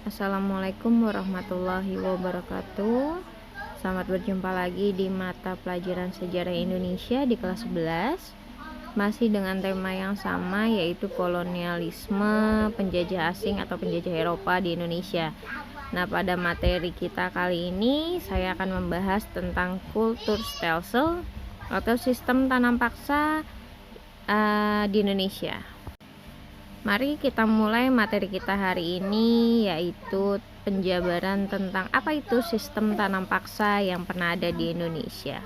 Assalamualaikum warahmatullahi wabarakatuh. Selamat berjumpa lagi di mata pelajaran sejarah Indonesia di kelas 11. Masih dengan tema yang sama, yaitu kolonialisme, penjajah asing atau penjajah Eropa di Indonesia. Nah, pada materi kita kali ini saya akan membahas tentang Kulturstelsel atau sistem tanam paksa di Indonesia. Mari kita mulai materi kita hari ini, yaitu penjabaran tentang apa itu sistem tanam paksa yang pernah ada di Indonesia.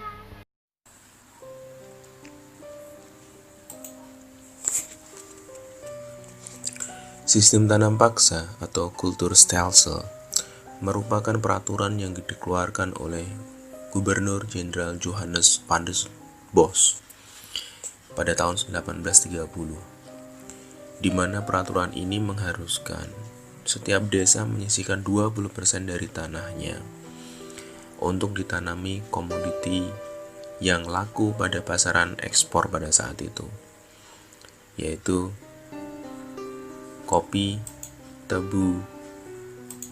Sistem tanam paksa atau Kulturstelsel merupakan peraturan yang dikeluarkan oleh Gubernur Jenderal Johannes van der Bos pada tahun 1830, di mana peraturan ini mengharuskan setiap desa menyisihkan 20% dari tanahnya untuk ditanami komoditi yang laku pada pasaran ekspor pada saat itu, yaitu kopi, tebu,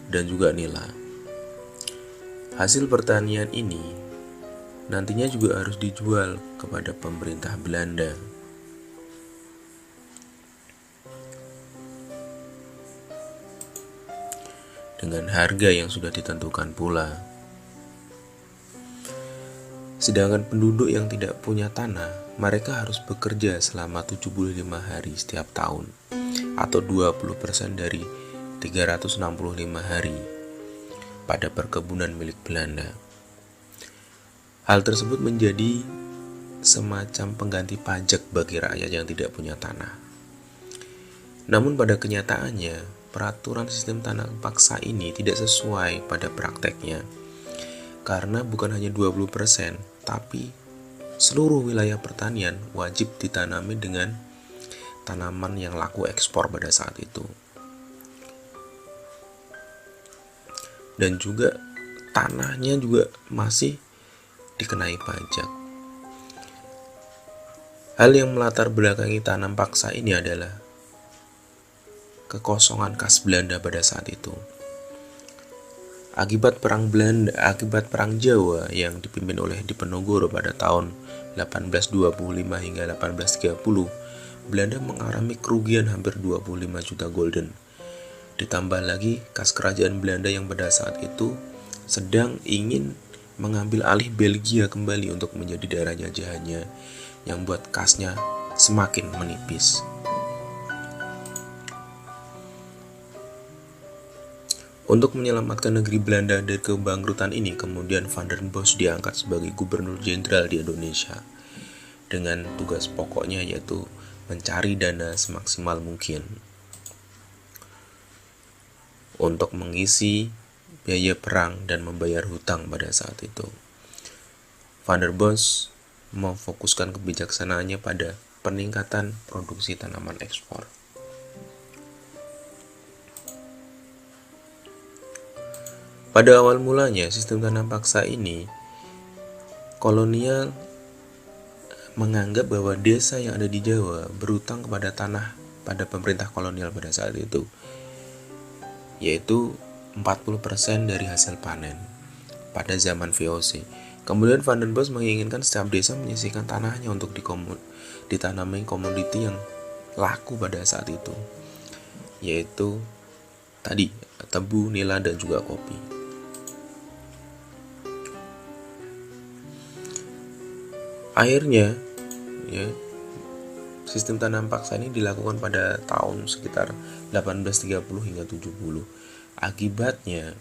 dan juga nila. Hasil pertanian ini nantinya juga harus dijual kepada pemerintah Belanda. Dengan harga yang sudah ditentukan pula. Sedangkan penduduk yang tidak punya tanah, mereka harus bekerja selama 75 hari setiap tahun, atau 20% dari 365 hari pada perkebunan milik Belanda. Hal tersebut menjadi semacam pengganti pajak bagi rakyat yang tidak punya tanah. Namun pada kenyataannya, peraturan sistem tanam paksa ini tidak sesuai pada prakteknya, karena bukan hanya 20%, tapi seluruh wilayah pertanian wajib ditanami dengan tanaman yang laku ekspor pada saat itu. Dan juga tanahnya juga masih dikenai pajak. Hal yang melatar belakangi tanam paksa ini adalah kekosongan kas Belanda pada saat itu. Akibat perang Jawa yang dipimpin oleh Diponegoro pada tahun 1825 hingga 1830, Belanda mengalami kerugian hampir 25 juta gulden. Ditambah lagi kas kerajaan Belanda yang pada saat itu sedang ingin mengambil alih Belgia kembali untuk menjadi daerah jajahannya, yang buat kasnya semakin menipis. Untuk menyelamatkan negeri Belanda dari kebangkrutan ini, kemudian Van der Bos diangkat sebagai gubernur jenderal di Indonesia dengan tugas pokoknya yaitu mencari dana semaksimal mungkin untuk mengisi biaya perang dan membayar hutang pada saat itu. Van der Bos memfokuskan kebijaksanaannya pada peningkatan produksi tanaman ekspor. Pada awal mulanya, sistem tanam paksa ini, kolonial menganggap bahwa desa yang ada di Jawa berutang kepada tanah pada pemerintah kolonial pada saat itu, yaitu 40% dari hasil panen pada zaman VOC. Kemudian Van der Bos menginginkan setiap desa menyisihkan tanahnya untuk ditanami komoditi yang laku pada saat itu, yaitu tadi tebu, nila, dan juga kopi. Akhirnya, sistem tanam paksa ini dilakukan pada tahun sekitar 1830 hingga 70. Akibatnya,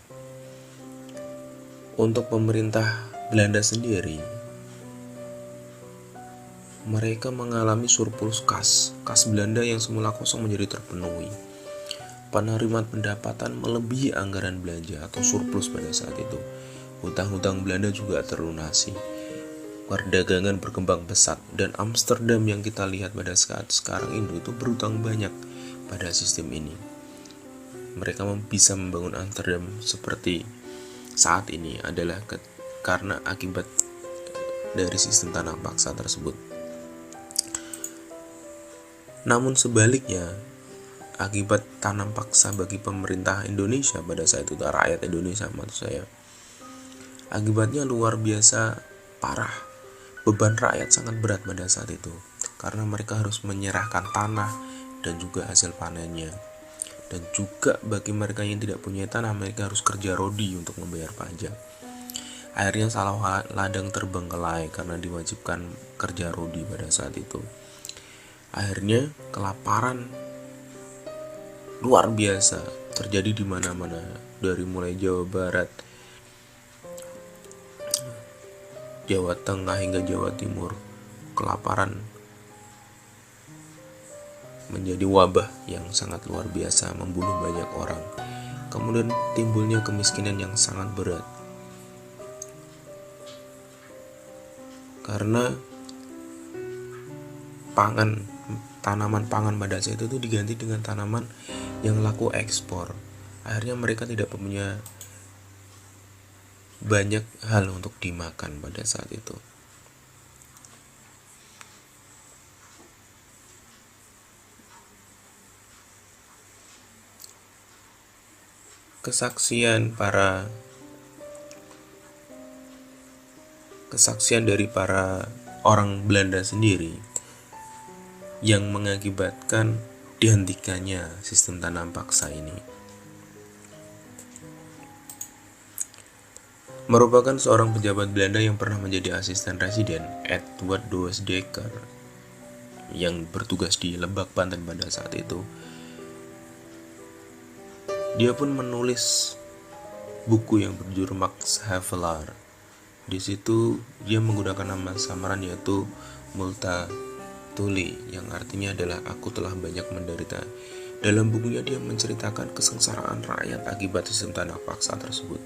untuk pemerintah Belanda sendiri, mereka mengalami surplus kas Belanda yang semula kosong menjadi terpenuhi. Penerimaan pendapatan melebihi anggaran belanja atau surplus pada saat itu. Hutang-hutang Belanda juga terlunasi. Perdagangan berkembang pesat, dan Amsterdam yang kita lihat pada saat sekarang ini itu berutang banyak pada sistem ini. Mereka bisa membangun Amsterdam seperti saat ini adalah karena akibat dari sistem tanam paksa tersebut. Namun sebaliknya, akibat tanam paksa bagi pemerintah Indonesia pada saat itu, rakyat Indonesia maksud saya. Akibatnya luar biasa parah. Beban rakyat sangat berat pada saat itu karena mereka harus menyerahkan tanah dan juga hasil panennya. Dan juga bagi mereka yang tidak punya tanah, mereka harus kerja rodi untuk membayar pajak. Akhirnya sawah ladang terbengkelai karena diwajibkan kerja rodi pada saat itu. Akhirnya kelaparan luar biasa terjadi di mana-mana, dari mulai Jawa Barat, Jawa Tengah hingga Jawa Timur. Kelaparan menjadi wabah yang sangat luar biasa, membunuh banyak orang. Kemudian timbulnya kemiskinan yang sangat berat karena tanaman pangan pada saat itu diganti dengan tanaman yang laku ekspor. Akhirnya mereka tidak punya banyak hal untuk dimakan pada saat itu. Kesaksian dari para orang Belanda sendiri yang mengakibatkan dihentikannya sistem tanam paksa ini. Merupakan seorang pejabat Belanda yang pernah menjadi asisten residen, Edward Does Dekker, yang bertugas di Lebak, Banten pada saat itu. Dia pun menulis buku yang berjudul Max Havelaar. Di situ dia menggunakan nama samaran yaitu Multatuli, yang artinya adalah aku telah banyak menderita. Dalam bukunya dia menceritakan kesengsaraan rakyat akibat sistem tanah paksa tersebut.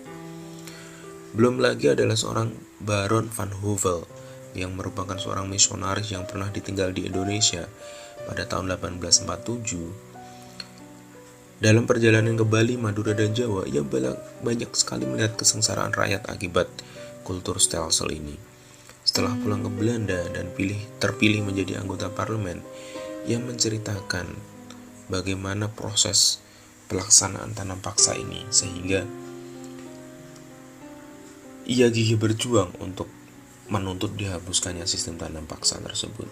Belum lagi adalah seorang Baron van Hove yang merupakan seorang misionaris yang pernah ditinggal di Indonesia pada tahun 1847. Dalam perjalanan ke Bali, Madura, dan Jawa, ia banyak sekali melihat kesengsaraan rakyat akibat kultur stelsel ini. Setelah pulang ke Belanda dan terpilih menjadi anggota parlemen, ia menceritakan bagaimana proses pelaksanaan tanam paksa ini, sehingga ia gigih berjuang untuk menuntut dihapuskannya sistem tanam paksa tersebut.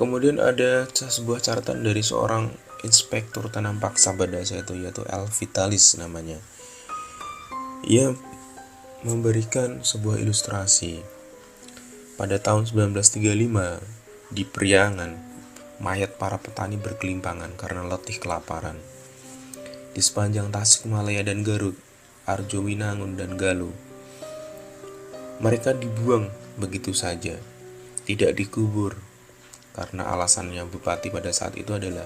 Kemudian ada sebuah catatan dari seorang inspektur tanam paksa pada saat itu, yaitu L. Vitalis namanya. Ia memberikan sebuah ilustrasi. Pada tahun 1935, di Priangan, mayat para petani berkelimpangan karena letih kelaparan. Di sepanjang Tasikmalaya dan Garut, Arjowinangun dan Galuh, mereka dibuang begitu saja, tidak dikubur, karena alasannya bupati pada saat itu adalah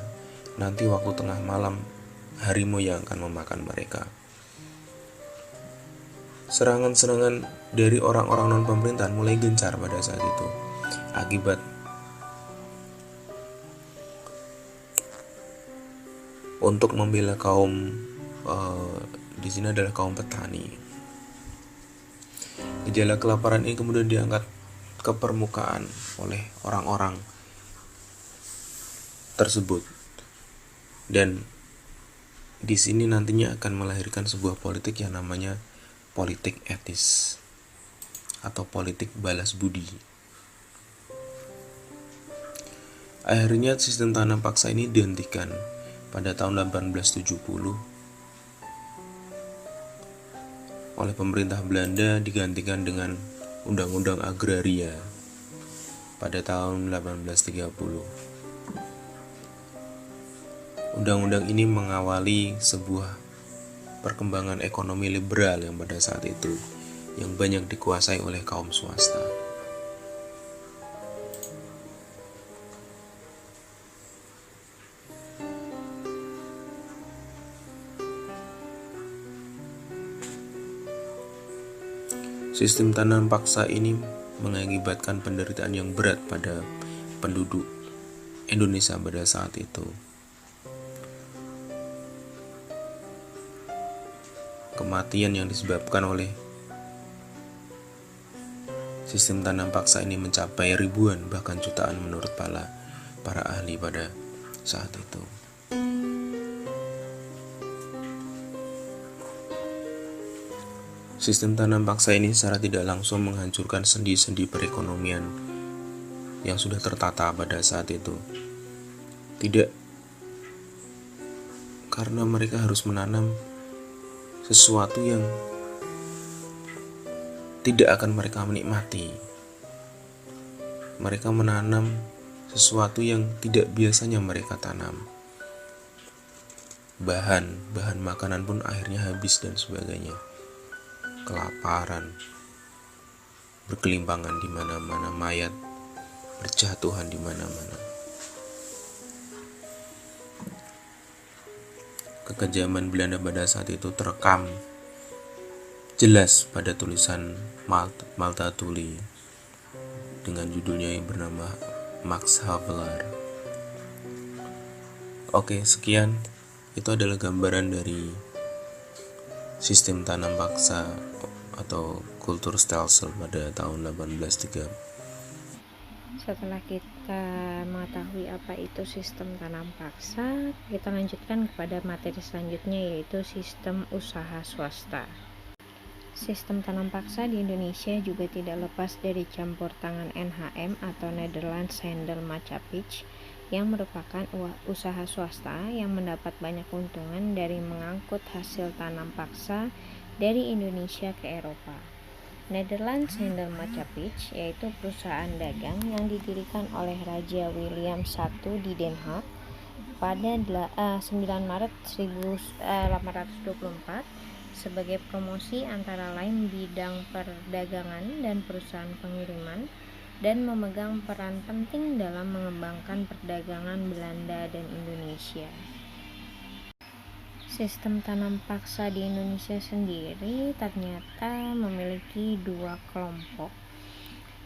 nanti waktu tengah malam harimau yang akan memakan mereka. Serangan-serangan dari orang-orang non-pemerintahan mulai gencar pada saat itu akibat untuk membela kaum di sini adalah kaum petani. Gejala kelaparan ini kemudian diangkat ke permukaan oleh orang-orang tersebut, dan di sini nantinya akan melahirkan sebuah politik yang namanya politik etis atau politik balas budi. Akhirnya sistem tanam paksa ini dihentikan pada tahun 1870 oleh pemerintah Belanda, digantikan dengan Undang-Undang Agraria pada tahun 1830. Undang-undang ini mengawali sebuah perkembangan ekonomi liberal yang pada saat itu yang banyak dikuasai oleh kaum swasta. Sistem tanam paksa ini mengakibatkan penderitaan yang berat pada penduduk Indonesia pada saat itu. kematian yang disebabkan oleh sistem tanam paksa ini mencapai ribuan bahkan jutaan menurut para ahli pada saat itu. Sistem tanam paksa ini secara tidak langsung menghancurkan sendi-sendi perekonomian yang sudah tertata pada saat itu. Tidak karena mereka harus menanam sesuatu yang tidak akan mereka menikmati. Mereka menanam sesuatu yang tidak biasanya mereka tanam. Bahan makanan pun akhirnya habis dan sebagainya. Kelaparan berkelimpangan di mana-mana, mayat berjatuhan di mana-mana. Kekejaman Belanda pada saat itu terekam jelas pada tulisan Malta Tuli dengan judulnya yang bernama Max Havelaar. Oke, sekian. Itu adalah gambaran dari sistem tanam paksa atau kultur Stelsel pada tahun 1830. Setelah kita mengetahui apa itu sistem tanam paksa, kita lanjutkan kepada materi selanjutnya, yaitu sistem usaha swasta. Sistem tanam paksa di Indonesia juga tidak lepas dari campur tangan NHM atau Nederlands Handel Maatschappij, yang merupakan usaha swasta yang mendapat banyak keuntungan dari mengangkut hasil tanam paksa dari Indonesia ke Eropa. Nederlands Handel Maatschappij yaitu perusahaan dagang yang didirikan oleh Raja William I di Den Haag pada 9 Maret 1824 sebagai promosi antara lain bidang perdagangan dan perusahaan pengiriman, dan memegang peran penting dalam mengembangkan perdagangan Belanda dan Indonesia. Sistem tanam paksa di Indonesia sendiri ternyata memiliki dua kelompok,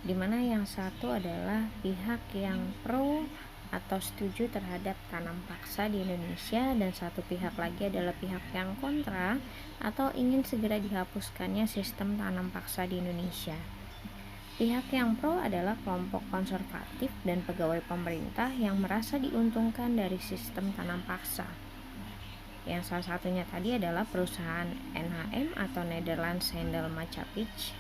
di mana yang satu adalah pihak yang pro atau setuju terhadap tanam paksa di Indonesia, dan satu pihak lagi adalah pihak yang kontra atau ingin segera dihapuskannya sistem tanam paksa di Indonesia. Pihak yang pro adalah kelompok konservatif dan pegawai pemerintah yang merasa diuntungkan dari sistem tanam paksa. Yang salah satunya tadi adalah perusahaan NHM atau Nederlands Handel Maatschappij.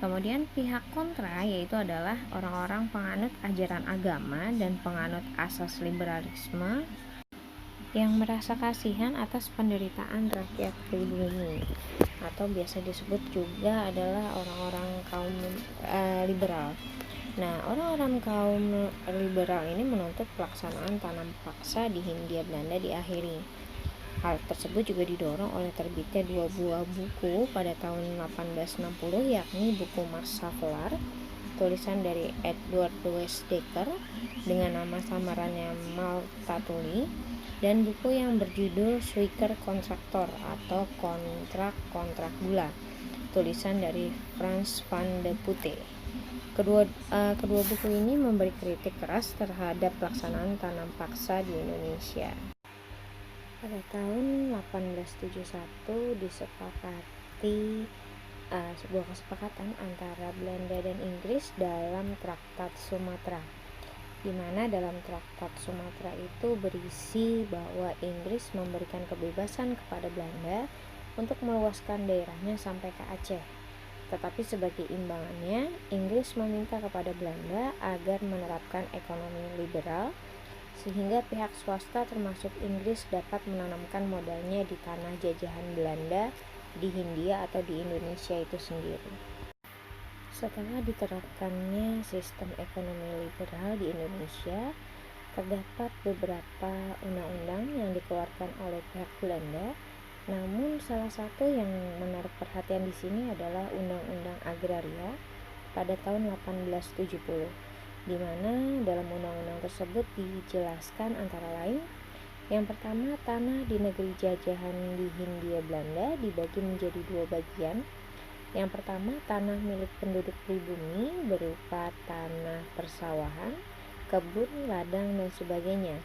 Kemudian pihak kontra yaitu adalah orang-orang penganut ajaran agama dan penganut asas liberalisme yang merasa kasihan atas penderitaan rakyat pribumi, atau biasa disebut juga adalah orang-orang kaum liberal. Nah, orang-orang kaum liberal ini menuntut pelaksanaan tanam paksa di Hindia Belanda diakhiri. Hal tersebut juga didorong oleh terbitnya dua buah buku pada tahun 1860, yakni buku Max Havelaar, tulisan dari Edward Weesdecker dengan nama samarannya Malta Tuli, dan buku yang berjudul Suiker Kontraktor atau Kontrak Gula, tulisan dari Frans van de Putte. Kedua buku ini memberi kritik keras terhadap pelaksanaan tanam paksa di Indonesia. Pada tahun 1871 disepakati sebuah kesepakatan antara Belanda dan Inggris dalam Traktat Sumatera, di mana dalam Traktat Sumatera itu berisi bahwa Inggris memberikan kebebasan kepada Belanda untuk meluaskan daerahnya sampai ke Aceh. Tetapi sebagai imbangannya, Inggris meminta kepada Belanda agar menerapkan ekonomi liberal, sehingga pihak swasta termasuk Inggris dapat menanamkan modalnya di tanah jajahan Belanda di Hindia atau di Indonesia itu sendiri. Setelah diterapkannya sistem ekonomi liberal di Indonesia, terdapat beberapa undang-undang yang dikeluarkan oleh pihak Belanda. Namun salah satu yang menarik perhatian di sini adalah Undang-Undang Agraria pada tahun 1870, di mana dalam undang-undang tersebut dijelaskan antara lain, yang pertama, tanah di negeri jajahan di Hindia Belanda dibagi menjadi dua bagian. Yang pertama, tanah milik penduduk pribumi berupa tanah persawahan, kebun, ladang, dan sebagainya.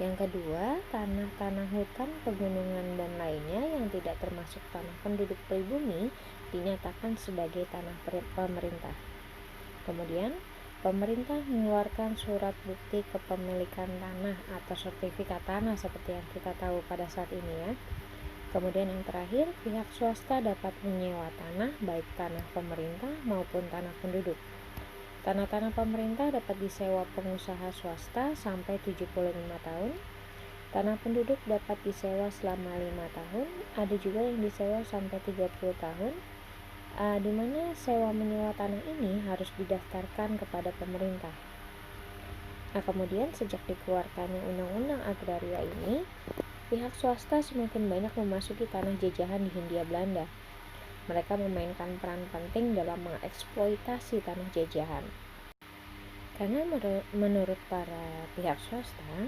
Yang kedua, tanah-tanah hutan, pegunungan, dan lainnya yang tidak termasuk tanah penduduk pribumi dinyatakan sebagai tanah pemerintah. Kemudian, pemerintah mengeluarkan surat bukti kepemilikan tanah atau sertifikat tanah seperti yang kita tahu pada saat ini ya. Kemudian yang terakhir, pihak swasta dapat menyewa tanah, baik tanah pemerintah maupun tanah penduduk. Tanah-tanah pemerintah dapat disewa pengusaha swasta sampai 75 tahun. Tanah penduduk dapat disewa selama 5 tahun. Ada juga yang disewa sampai 30 tahun. Di mana sewa menyewa tanah ini harus didaftarkan kepada pemerintah. Nah, kemudian sejak dikeluarkannya Undang-Undang Agraria ini, pihak swasta semakin banyak memasuki tanah jajahan di Hindia Belanda. Mereka memainkan peran penting dalam mengeksploitasi tanah jajahan. Karena menurut para pihak swasta,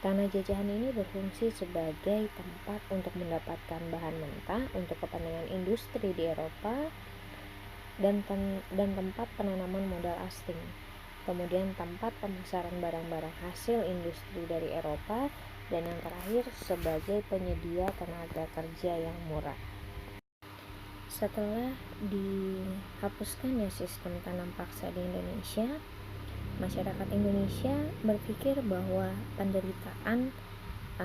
tanah jajahan ini berfungsi sebagai tempat untuk mendapatkan bahan mentah untuk kepentingan industri di Eropa dan tempat penanaman modal asing. Kemudian tempat pemasaran barang-barang hasil industri dari Eropa, dan yang terakhir sebagai penyedia tenaga kerja yang murah. Setelah dihapuskannya sistem tanam paksa di Indonesia, masyarakat Indonesia berpikir bahwa penderitaan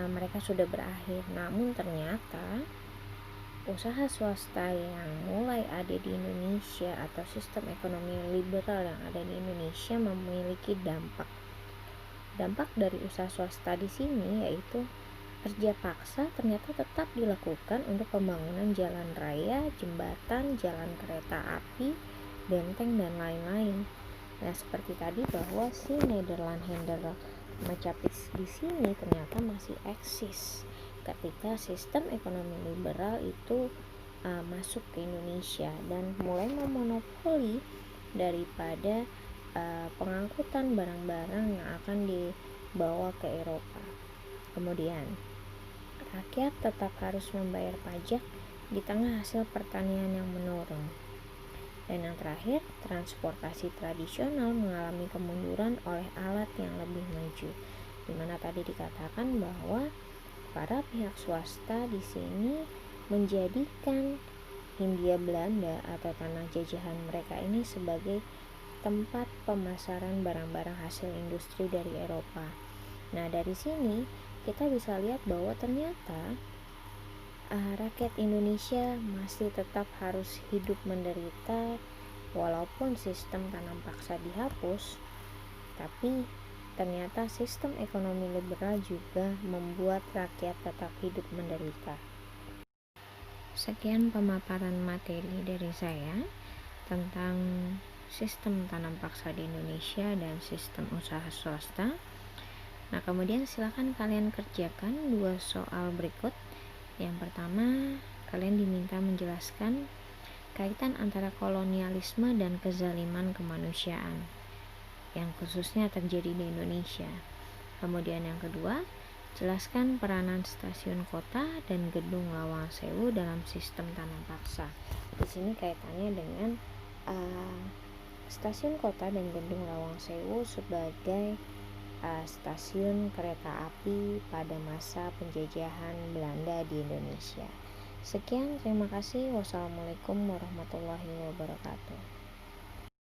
mereka sudah berakhir. Namun ternyata usaha swasta yang mulai ada di Indonesia atau sistem ekonomi liberal yang ada di Indonesia memiliki dampak. Dampak dari usaha swasta di sini yaitu kerja paksa ternyata tetap dilakukan untuk pembangunan jalan raya, jembatan, jalan kereta api, benteng, dan lain-lain. Nah, seperti tadi bahwa si Nederlander Macapis di sini ternyata masih eksis ketika sistem ekonomi liberal itu masuk ke Indonesia dan mulai memonopoli daripada pengangkutan barang-barang yang akan dibawa ke Eropa. Kemudian rakyat tetap harus membayar pajak di tengah hasil pertanian yang menurun. Dan yang terakhir, transportasi tradisional mengalami kemunduran oleh alat yang lebih maju. Di mana tadi dikatakan bahwa para pihak swasta di sini menjadikan Hindia Belanda atau tanah jajahan mereka ini sebagai tempat pemasaran barang-barang hasil industri dari Eropa. Nah, dari sini kita bisa lihat bahwa ternyata rakyat Indonesia masih tetap harus hidup menderita walaupun sistem tanam paksa dihapus, tapi ternyata sistem ekonomi liberal juga membuat rakyat tetap hidup menderita. Sekian pemaparan materi dari saya tentang sistem tanam paksa di Indonesia dan sistem usaha swasta. Nah, kemudian silakan kalian kerjakan 2 soal berikut. Yang pertama, kalian diminta menjelaskan kaitan antara kolonialisme dan kezaliman kemanusiaan yang khususnya terjadi di Indonesia. Kemudian yang kedua, jelaskan peranan stasiun kota dan gedung Lawang Sewu dalam sistem tanam paksa. Di sini kaitannya dengan stasiun kota dan gedung Lawang Sewu sebagai stasiun kereta api pada masa penjajahan Belanda di Indonesia. Sekian, terima kasih. Wassalamualaikum warahmatullahi wabarakatuh.